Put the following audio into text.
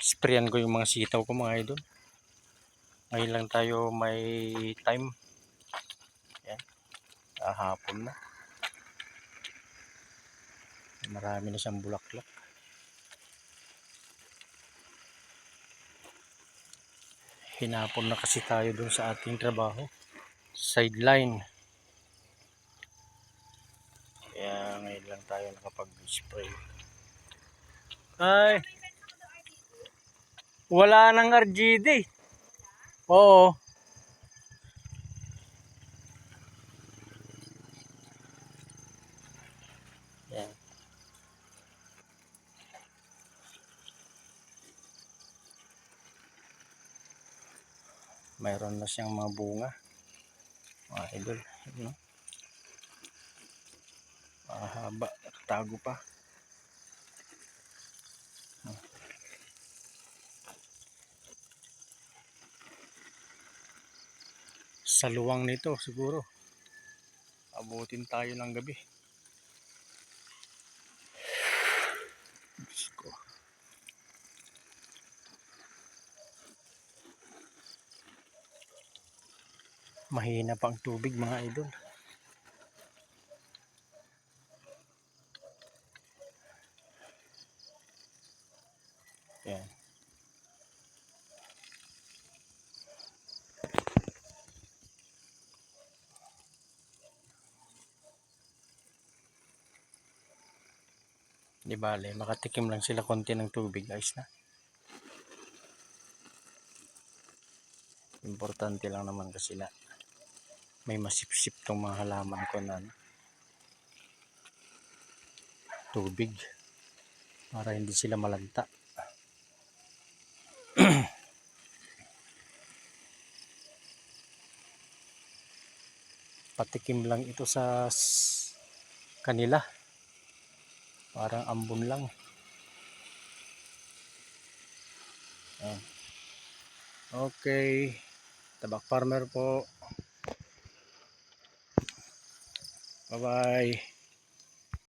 Sprayan ko yung mga sitaw ko mga idol. Ngayon lang tayo may time. Yan. Hapon na. Marami na siyang bulaklak. Hinapon na kasi tayo dun sa ating trabaho. Sideline. Kaya ngayon lang tayo nakapag-spray. Ay! Wala nang RGD. Oo. Yan. Mayroon na siyang mga bunga. Mga idol. No? Mahaba. Tago pa. Sa luwang nito siguro. Abutin tayo ng gabi. Diyos ko. Mahina pa ang tubig mga idol. Yan. Di bale, makatikim lang sila konti ng tubig, guys na. Importante lang naman kasi na may masipsip tong mga halaman ko na tubig para hindi sila malanta. Patikim lang ito sa kanila. Parang ambon lang. Ayan. Okay. Tabak Farmer po. Bye-bye.